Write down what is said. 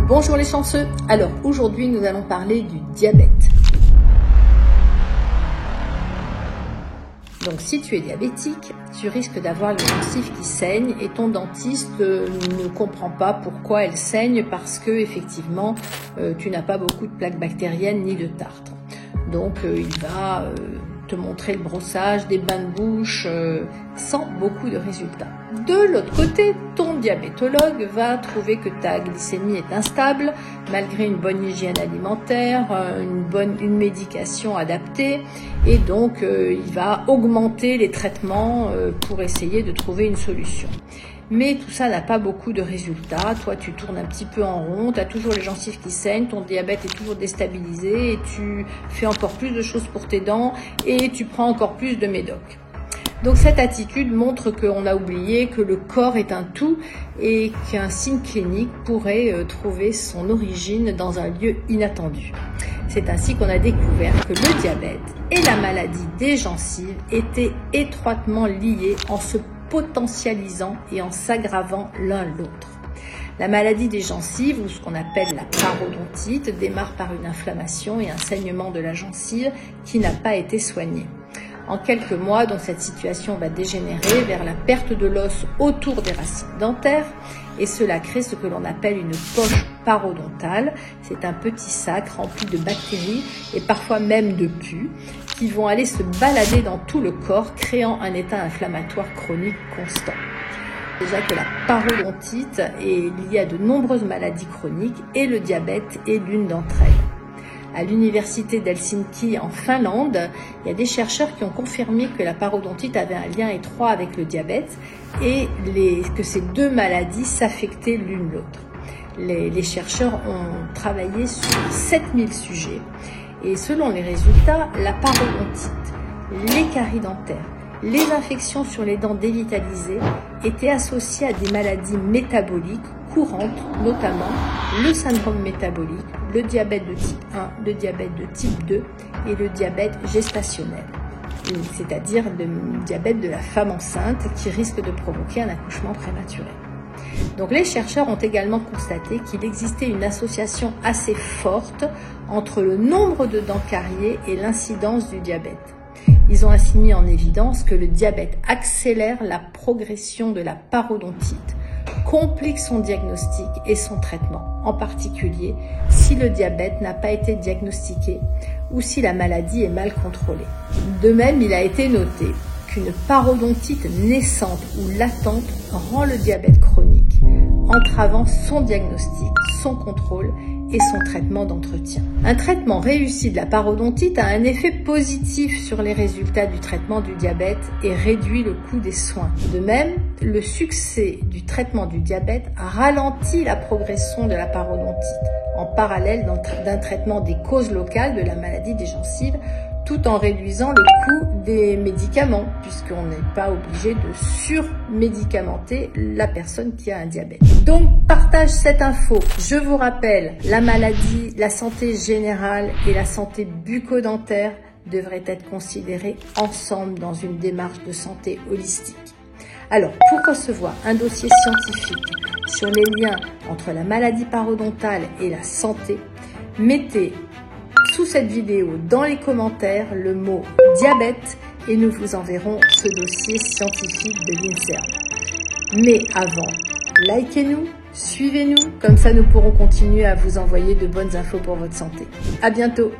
Bonjour les chanceux. Alors aujourd'hui nous allons parler du diabète. Donc si tu es diabétique, tu risques d'avoir les gencives qui saignent et ton dentiste ne comprend pas pourquoi elles saignent parce que effectivement tu n'as pas beaucoup de plaques bactériennes ni de tartre. Donc il va te montrer le brossage, des bains de bouche sans beaucoup de résultats. De l'autre côté, ton diabétologue va trouver que ta glycémie est instable malgré une bonne hygiène alimentaire, une médication adaptée et donc il va augmenter les traitements pour essayer de trouver une solution. Mais tout ça n'a pas beaucoup de résultats. Toi, tu tournes un petit peu en rond, tu as toujours les gencives qui saignent, ton diabète est toujours déstabilisé et tu fais encore plus de choses pour tes dents et tu prends encore plus de médocs. Donc cette attitude montre qu'on a oublié que le corps est un tout et qu'un signe clinique pourrait trouver son origine dans un lieu inattendu. C'est ainsi qu'on a découvert que le diabète et la maladie des gencives étaient étroitement liés en se potentialisant et en s'aggravant l'un l'autre. La maladie des gencives, ou ce qu'on appelle la parodontite, démarre par une inflammation et un saignement de la gencive qui n'a pas été soigné. En quelques mois, donc cette situation va dégénérer vers la perte de l'os autour des racines dentaires et cela crée ce que l'on appelle une poche parodontale. C'est un petit sac rempli de bactéries et parfois même de pus qui vont aller se balader dans tout le corps, créant un état inflammatoire chronique constant. Déjà que la parodontite est liée à de nombreuses maladies chroniques et le diabète est l'une d'entre elles. À l'université d'Helsinki en Finlande, il y a des chercheurs qui ont confirmé que la parodontite avait un lien étroit avec le diabète et que ces deux maladies s'affectaient l'une l'autre. Les chercheurs ont travaillé sur 7000 sujets et selon les résultats, la parodontite, les caries dentaires, les infections sur les dents dévitalisées étaient associées à des maladies métaboliques courantes, notamment le syndrome métabolique, le diabète de type 1, le diabète de type 2 et le diabète gestationnel, c'est-à-dire le diabète de la femme enceinte qui risque de provoquer un accouchement prématuré. Donc les chercheurs ont également constaté qu'il existait une association assez forte entre le nombre de dents cariées et l'incidence du diabète. Ils ont ainsi mis en évidence que le diabète accélère la progression de la parodontite, complique son diagnostic et son traitement, en particulier si le diabète n'a pas été diagnostiqué ou si la maladie est mal contrôlée. De même, il a été noté qu'une parodontite naissante ou latente rend le diabète chronique, entravant son diagnostic, son contrôle et son traitement d'entretien. Un traitement réussi de la parodontite a un effet positif sur les résultats du traitement du diabète et réduit le coût des soins. De même, le succès du traitement du diabète ralentit la progression de la parodontite, en parallèle d'un traitement des causes locales de la maladie des gencives, tout en réduisant le coût des médicaments, puisqu'on n'est pas obligé de surmédicamenter la personne qui a un diabète. Donc, partage cette info. Je vous rappelle, la maladie, la santé générale et la santé bucco-dentaire devraient être considérées ensemble dans une démarche de santé holistique. Alors, pour recevoir un dossier scientifique sur les liens entre la maladie parodontale et la santé, mettez sous cette vidéo dans les commentaires le mot diabète et nous vous enverrons ce dossier scientifique de l'INSERM. Mais avant, likez-nous, suivez-nous, comme ça nous pourrons continuer à vous envoyer de bonnes infos pour votre santé. À bientôt.